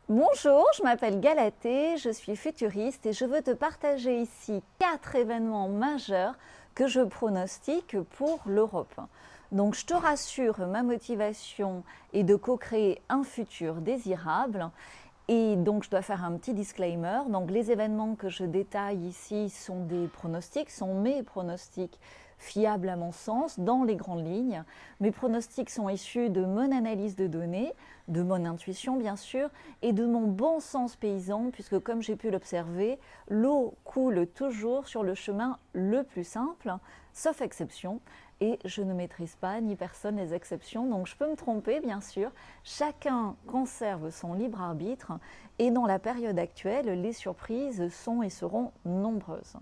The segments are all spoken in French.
Bonjour, je m'appelle Galatée, je suis futuriste et je veux te partager ici 4 événements majeurs que je pronostique pour l'Europe. Donc je te rassure, ma motivation est de co-créer un futur désirable. Et donc je dois faire un petit disclaimer. Donc les événements que je détaille ici sont des pronostics, sont mes pronostics fiables à mon sens, dans les grandes lignes. Mes pronostics sont issus de mon analyse de données, de mon intuition bien sûr, et de mon bon sens paysan, puisque comme j'ai pu l'observer, l'eau coule toujours sur le chemin le plus simple, sauf exception, et je ne maîtrise pas ni personne les exceptions, donc je peux me tromper bien sûr. Chacun conserve son libre arbitre, et dans la période actuelle, les surprises sont et seront nombreuses.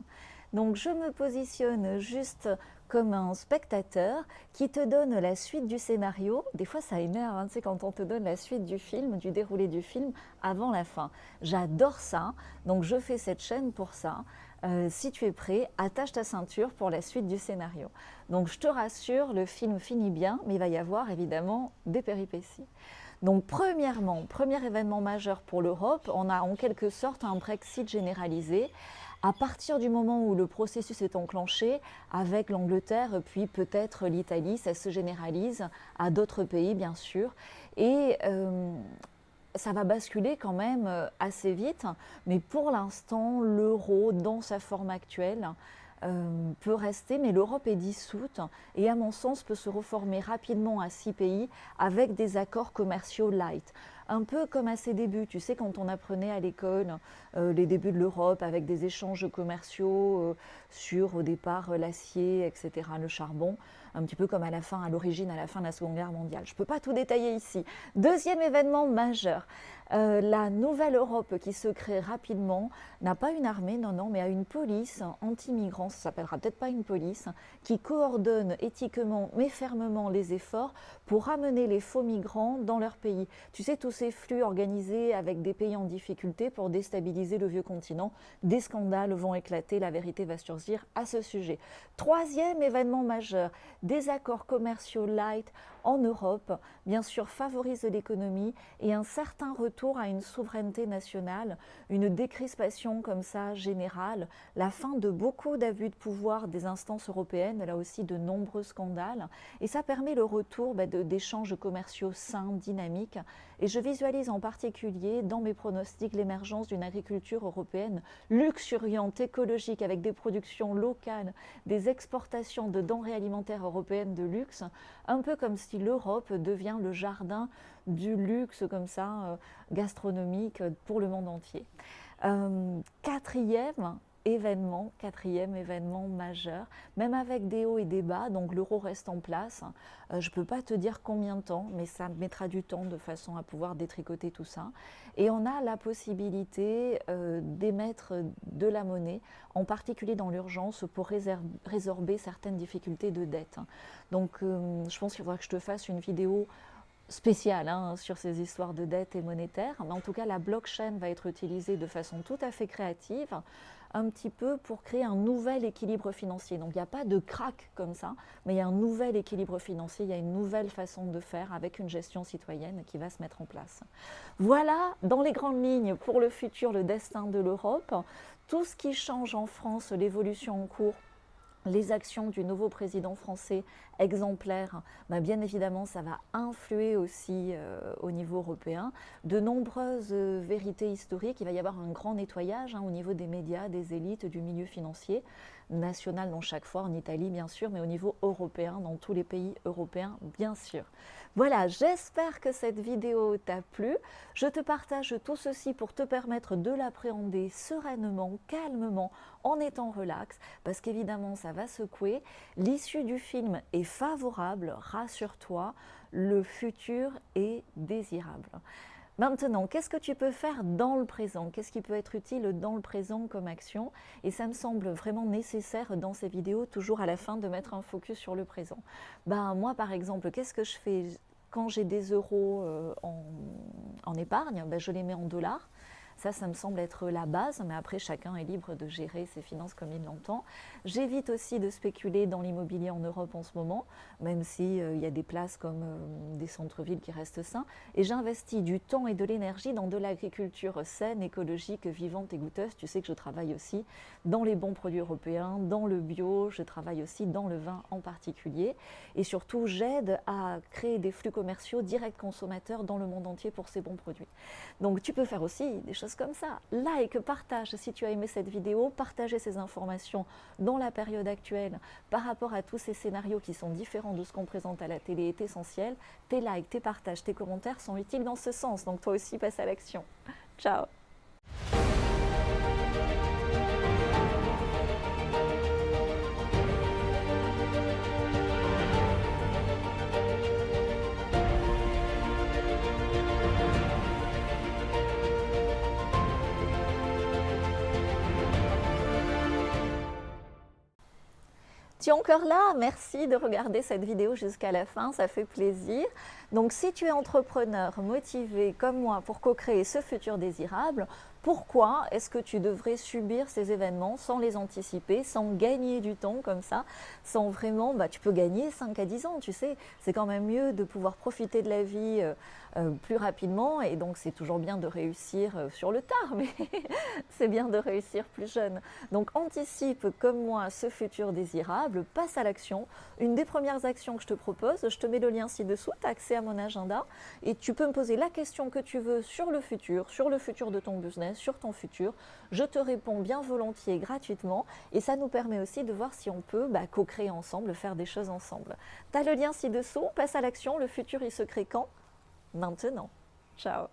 Donc je me positionne juste comme un spectateur qui te donne la suite du scénario. Des fois ça énerve, hein, tu sais, quand on te donne la suite du film, du déroulé du film avant la fin. J'adore ça, donc je fais cette chaîne pour ça. Si tu es prêt, attache ta ceinture pour la suite du scénario. Donc je te rassure, le film finit bien, mais il va y avoir évidemment des péripéties. Donc premièrement, premier événement majeur pour l'Europe, on a en quelque sorte un Brexit généralisé. À partir du moment où le processus est enclenché, avec l'Angleterre, puis peut-être l'Italie, ça se généralise à d'autres pays bien sûr. Et ça va basculer quand même assez vite, mais pour l'instant, l'euro dans sa forme actuelle peut rester, mais l'Europe est dissoute et à mon sens peut se reformer rapidement à 6 pays avec des accords commerciaux light. Un peu comme à ses débuts, tu sais, quand on apprenait à l'école les débuts de l'Europe avec des échanges commerciaux sur au départ l'acier, etc., le charbon, un petit peu comme à la fin, à l'origine, à la fin de la Seconde Guerre mondiale. Je ne peux pas tout détailler ici. Deuxième événement majeur, la nouvelle Europe qui se crée rapidement n'a pas une armée, non, non, mais a une police anti-migrants, ça s'appellera peut-être pas une police, qui coordonne éthiquement mais fermement les efforts pour ramener les faux migrants dans leur pays. Tu sais, tous ces flux organisés avec des pays en difficulté pour déstabiliser le vieux continent, des scandales vont éclater, la vérité va surgir à ce sujet. Troisième événement majeur, des accords commerciaux light en Europe, bien sûr, favorisent l'économie et un certain retour à une souveraineté nationale, une décrispation comme ça générale, la fin de beaucoup d'abus de pouvoir des instances européennes, là aussi de nombreux scandales, et ça permet le retour d'échanges commerciaux sains, dynamiques, et je visualise en particulier dans mes pronostics l'émergence d'une agriculture européenne luxuriante, écologique, avec des productions locales, des exportations de denrées alimentaires européennes de luxe, un peu comme si l'Europe devient le jardin du luxe comme ça, gastronomique pour le monde entier. Quatrième événement majeur, même avec des hauts et des bas, donc l'euro reste en place. Je ne peux pas te dire combien de temps, mais ça mettra du temps de façon à pouvoir détricoter tout ça. Et on a la possibilité d'émettre de la monnaie, en particulier dans l'urgence, pour résorber certaines difficultés de dette. Donc je pense qu'il faudra que je te fasse une vidéo spéciale sur ces histoires de dette et monétaire, mais en tout cas la blockchain va être utilisée de façon tout à fait créative, un petit peu pour créer un nouvel équilibre financier. Donc il n'y a pas de crack comme ça, mais il y a un nouvel équilibre financier, il y a une nouvelle façon de faire avec une gestion citoyenne qui va se mettre en place. Voilà dans les grandes lignes pour le futur, le destin de l'Europe. Tout ce qui change en France, l'évolution en cours, les actions du nouveau président français exemplaire, bien évidemment, ça va influer aussi au niveau européen. De nombreuses vérités historiques, il va y avoir un grand nettoyage au niveau des médias, des élites, du milieu financier, national dans chaque fois, en Italie bien sûr, mais au niveau européen, dans tous les pays européens bien sûr. Voilà, j'espère que cette vidéo t'a plu. Je te partage tout ceci pour te permettre de l'appréhender sereinement, calmement, en étant relax, parce qu'évidemment ça va secouer. L'issue du film est favorable, rassure-toi, le futur est désirable. Maintenant, qu'est-ce que tu peux faire dans le présent? Qu'est-ce qui peut être utile dans le présent comme action? Et ça me semble vraiment nécessaire dans ces vidéos, toujours à la fin, de mettre un focus sur le présent. Moi, par exemple, qu'est-ce que je fais quand j'ai des euros en épargne? Je les mets en dollars. Ça me semble être la base, mais après, chacun est libre de gérer ses finances comme il l'entend. J'évite aussi de spéculer dans l'immobilier en Europe en ce moment, même s'il y a des places comme des centres-villes qui restent sains. Et j'investis du temps et de l'énergie dans de l'agriculture saine, écologique, vivante et goûteuse. Tu sais que je travaille aussi dans les bons produits européens, dans le bio, je travaille aussi dans le vin en particulier. Et surtout, j'aide à créer des flux commerciaux directs consommateurs dans le monde entier pour ces bons produits. Donc tu peux faire aussi des choses comme ça. Like, partage si tu as aimé cette vidéo, partager ces informations dans la période actuelle par rapport à tous ces scénarios qui sont différents de ce qu'on présente à la télé est essentiel. Tes likes, tes partages, tes commentaires sont utiles dans ce sens. Donc toi aussi, passe à l'action. Ciao! Tu es encore là? Merci de regarder cette vidéo jusqu'à la fin, ça fait plaisir. Donc si tu es entrepreneur motivé comme moi pour co-créer ce futur désirable, pourquoi est-ce que tu devrais subir ces événements sans les anticiper, sans gagner du temps comme ça, sans vraiment, tu peux gagner 5 à 10 ans, tu sais, c'est quand même mieux de pouvoir profiter de la vie plus rapidement et donc c'est toujours bien de réussir sur le tard, mais c'est bien de réussir plus jeune. Donc anticipe comme moi ce futur désirable, passe à l'action. Une des premières actions que je te propose, je te mets le lien ci-dessous, tu as accès à mon agenda et tu peux me poser la question que tu veux sur le futur de ton business, sur ton futur. Je te réponds bien volontiers gratuitement et ça nous permet aussi de voir si on peut co-créer ensemble, faire des choses ensemble. Tu as le lien ci-dessous, passe à l'action, le futur il se crée quand? Maintenant. Ciao.